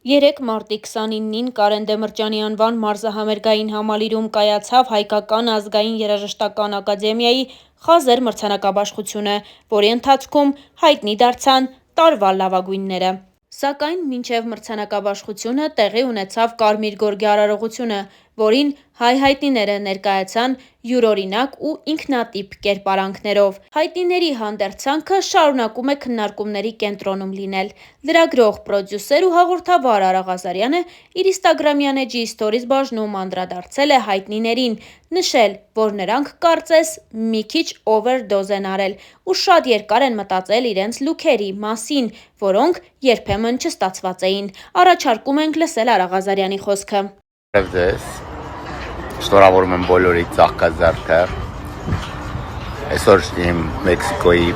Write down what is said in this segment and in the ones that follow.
3 մարտի 29-ին Կարեն Դեմիրճյանի անվան մարզահամերգային համալիրում կայացավ Հայկական ազգային երաժշտական ակադեմիայի խազեր մրցանակաբաշխությունը, որի ընթացքում հայտնի դարձան տարվա լավագույնները։ Սակայն մինչև մրցանակաբաշխությունը տեղի ունեցավ Կարմիր գորգի արարողությունը, որին հայ-հայտնիները ներկայացան յուրօրինակ ու ինքնատիպ կերպարանքներով։ Հայտնիների հանդերձանքը շարունակում է քննարկումների կենտրոնում լինել։ Լրագրող, պրոդյուսեր ու հաղորդավար Արա Ղազարյանը իր ինստագրամյան էջի սթորիզ բաժնում անդրադարձել է հայտնիներին, նշել, որ նրանք կարծես մի քիչ օվերդոզ են արել ու շատ երկար են մտածել իրենց լուքերի մասին, որոնք երբեմն չստացված էին։ Առաջարկում ենք լսել Արա Ղազարյանի խոսքը։ Շնորհավորում եմ բոլորի ծաղկազարդը։ Այսօր իմ Մեքսիկոյի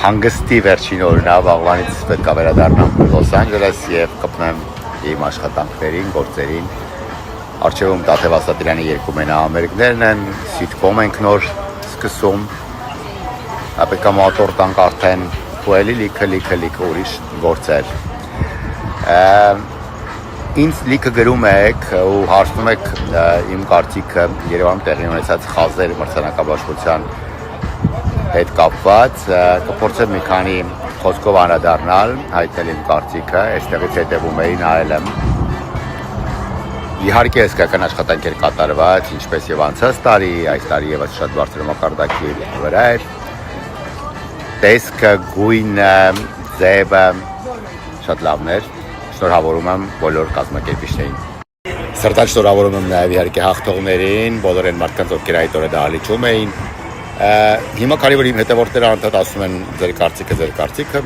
հանգստի վերջին օրն է, վաղվանից պետք է վերադառնամ Լոս Անջելես եւ կպնեմ իմ աշխատանքներին, գործերին։ Առջևում Տաթև Ասատրյանի երկու մենահամերգներն են, սիտկոմ ենք նոր սկսում։ Պետք է մոտոր տանք արդեն ու էլի լիքը ուրիշ գործեր։ Ինձ լիքը գրում եք ու հարցնում եք իմ կարծիքը Երևանում տեղի ունեցած խազեր մրցանակաբաշխության հետ կապված, կփորձեմ մի քանի խոսքով անդրադառնալ, հայտնել իմ կարծիքը, այստեղից հետևում էի, նայել եմ։ Իհարկե հսկայական աշխատանքեր կատարված, ինչպես եւ անցած տարի, այս տարի եւս շատ բարձր մակարդակի վրա էր։ Տեսքը, գույնը, ձևը շատ լավն էր։ Շնորհավորում եմ բոլոր կազմակերպիչներին։ Սրտան շնորհավորում եմ նաև իհարկե հաղթողներին, բոլոր այն մարդկանց, ովքեր այդ օրը դահլիճում էին։ Հիմա քանի որ իմ հետևորդները անդադ ասում են ձեր կարծիքը,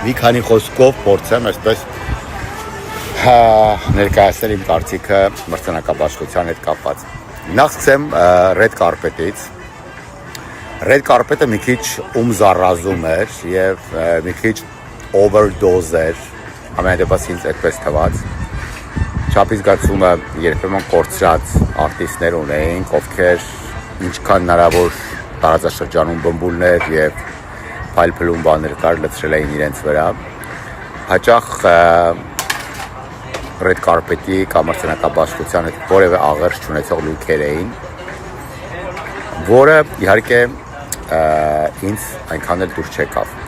մի քանի խոսքով փորձեմ այսպես ներկայացնել իմ կարծիքը մրցանակաբաշխության հետ կապված։ Նախ սկսեմ Red Carpet-ից։ Red Carpet-ը մի քիչ ումզառազում էր եւ մի քիչ overdose էր, ամենադեպս ինձ այդպես թվաց։ Չափի զգացումը երբեմն կորցրած արտիստներ ունեինք, ովքեր ինչքան հնարավոր տարածաշրջանում բմբուլներ եւ փայլփլուն բաներ կար լցրել էին իրենց վրա։ Հաճախ Red Carpet-ի կամ մրցանակաբաշխության հետ որևէ աղերս չունեցող լուքեր էին, որը իհարկե ինձ այնքան էլ դուր չեկավ։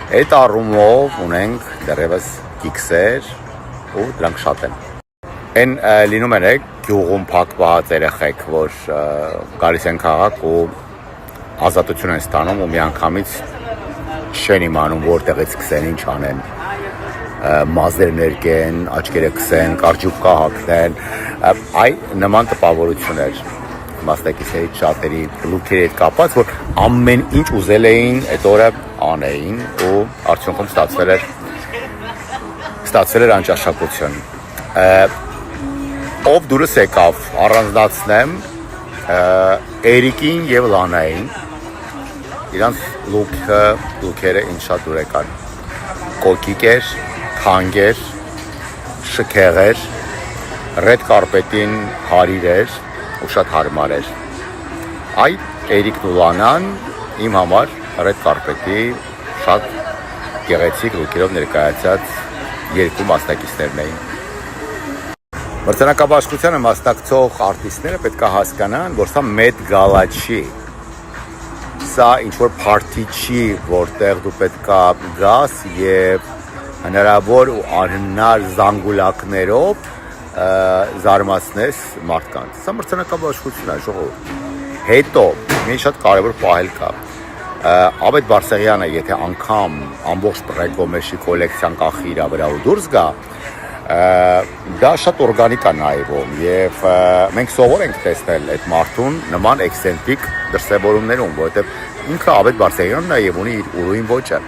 Այդ առումով ունենք դեռևս գիքսեր ու դրանք շատ են։ Այն լինում են գյուղում փակված երեխեք, որ գալիս են քաղաք ու ազատություն են ստանում ու միանգամից չեն իմանում որտեղից սկսեն, ինչ անեն։ Մազեր ներկեն, աչքերը քսեն, կարճուկա հագնեն։ Այ նման տպավորություն էր մասնակիցներից շատերի լուքերի հետ կապված, որ ամեն ինչ ուզել էին այդ օրը անեին ու արդյունքում ստացվել էր անճաշակություն։ Ով դուրս եկավ առանձնացնեմ Էրիկին եւ Լանային, իրանց լուքերը ինչ շատ դուր եկան։ Կոկիկ էր, թանկ էր, շքեղ էր, Red Carpet-ին հարիր էր ու շատ հարմար էր։ Այ Էրիկն ու Լանան իմ համար Red Carpet-ի շատ գեղեցիկ լուքերով ներկայացած երկու մասնակիցներն էին։ Մրցանակաբաշխությանը մասնակցող արտիստները պետք է հասկանան, որ սա Met Gala չի։ Սա ինչ-որ party չի, որտեղ դու պետք է գաս եւ հնարավոր ու անհնար զանգուլակներով զարմացնես մարդկանց։ Սա մրցանակաբաշխություն է, ժողովուրդ։ Հետո մի շատ կարևոր պահել կա։ Աբետ Բարսեղյանը, եթե անգամ ամբողջ Պրեգոմեշի կոլեկցիան կախի իր վրա ու դուրս գա, դա շատ օրգանիկ է նայվում եւ մենք սովոր ենք տեսնել այդ մարդուն նման էքսենտրիկ դրսևորումներում, որովհետեւ ինքը Աբետ Բարսեղյանն է եւ ունի իր ուրույն ոճը։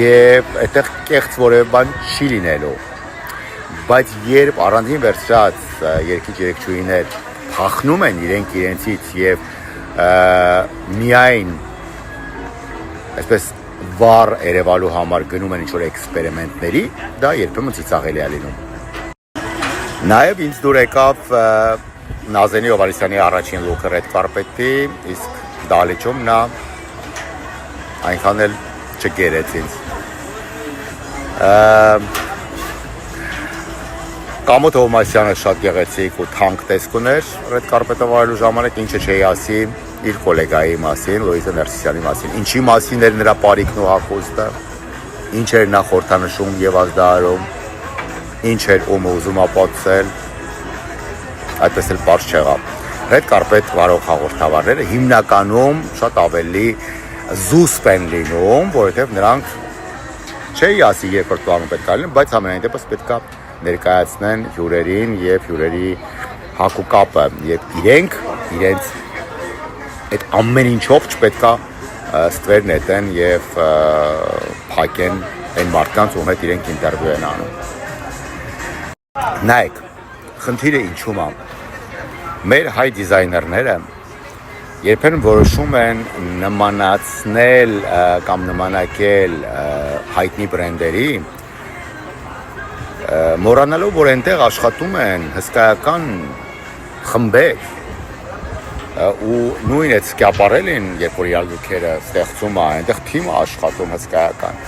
Եվ այդտեղ կեղծ որևէ բան չի լինելու։ Բայց երբ առանձին վերցրած երգիչ-երգչուհիներ փախնում են իրենցից եւ միայն այսպես վառ երևալու համար գնում են ինչ-որ էքսպերիմենտների, դա երբեմն ծիծաղելի է լինում։ Նաև ինձ դուր եկավ Նազենի Հովհաննիսյանի առաջին լուքը Red Carpet-ի, իսկ դահլիճում նա այնքան էլ չգերեց ինձ։ Կամո Թովմասյանը շատ գեղեցիկ ու թանկ տեսք ուներ red carpet-ը վարելու ժամանակ, ինչը չի ասի իր գոլեգայի մասին, Լոյզա Ներսիսյանի մասին, ինչի մասին էր նրա բարիքն ու հախուստը, ինչ էր նա խորհրդանշում եւ ազդարարում, ինչ էր ում ուզում ապացուցել, այդպես էլ բարձ չեղավ։ Red carpet վարող հաղորդավարները հիմնականում շատ ավելի զուսպ են լինում, որովհետեւ նրանք չի ասի երկրորդ պլանում պետք է լինեն, բայց ամենայն դեպս պետք է ներկայացնեն հյուրերին եւ հյուրերի հակուկապը եւ իրենց այդ ամեն ինչով չպետքա ստվեր նետեն եւ փակեն այն մարդկանց, ում հետ իրենք ինտերվյու են անում։ Նայեք, խնդիրը ինչու՞մ է։ Մեր հայ դիզայներները երբեմն որոշում են նմանացնել կամ նմանակել հայտնի բրենդերի, մոռանալով, որ այնտեղ աշխատում են հսկայական խմբեր ու նույն այդ սկյապարելին, երբ որ իրար լուքերը ստեղծում է, այնտեղ թիմը աշխատում հսկայական։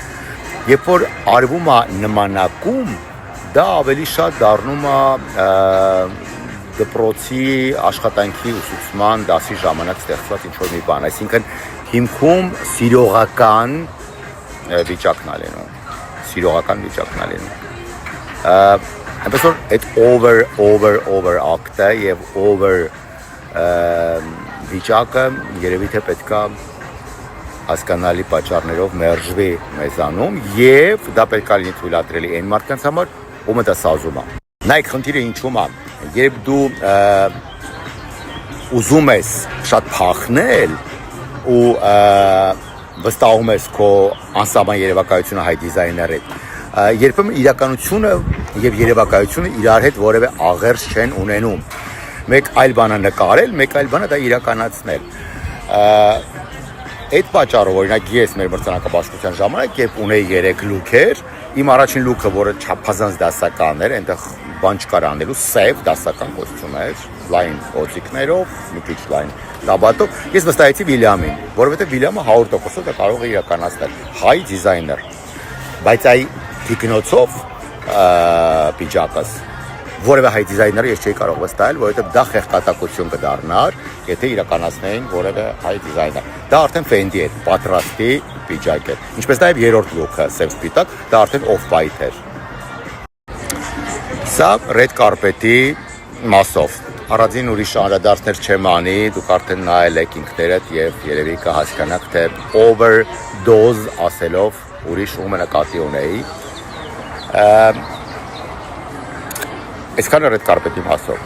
Երբ որ արվում է նմանակում, դա ավելի շատ դառնում է դպրոցի աշխատանքի ուսուցման դասի ժամանակ ստեղծված ինչ-որ մի բան, այսինքն հիմքում սիրողական վիճակն է լինում, այնպես որ այդ over ակտը եւ over վիճակը երևի թե պետքա հասկանալի պատճառներով մերժվի մեզանում եւ դա պետքա լինի թույլատրելի այն մարդկանց համար, ում դա սազում է։ Նայեք, խնդիրը ինչու՞մ է։ Երբ դու ուզում ես շատ փախնել ու վստահում ես քո անսահման երևակայությունը հայ դիզայների, երբեմն իրականությունը եւ երևակայությունը իրար հետ որևէ աղերս չեն ունենում։ Մեկ այլ բան է նկարել, մեկ այլ բան է դա իրականացնել։ Այդ պատճառով օրինակ ես մեր մրցանակաբաշխության ժամանակ երբ ունեի 3 լուքեր, իմ առաջին լուքը, որը չափազանց դասական էր, այնտեղ բան չկար անելու, սև դասական կոստյում էր, լայն օծիկներով, մի քիչ լայն տաբատով, ես վստահեցի Վիլյամին, որովհետև Վիլյամը 100% դա կարող է իրականացնել, հայ դիզայներ, բայց այ թիկնոցով պիջակս, որևէ հայ դիզայները ես չէի կարող վստահել, որովհետև դա խեղճատակություն կդառնար, եթե իրականացնեին որևէ հայ դիզայներ։ Դա արդեն Fendi էր, պատրաստի պիջակ էր։ Ինչպես նաև երրորդ լուքը, սև սպիտակ, դա արդեն off-white էր։ Սա red carpet-ի մասով։ Առանձին ուրիշ անդրադարձներ չեմ անի, դուք արդեն նայել եք ինքներդ եւ երևի կհասկանաք, թե overdose ասելով ուրիշ ում նկատի ունեի։ Այսքանը red carpet-ի մասով։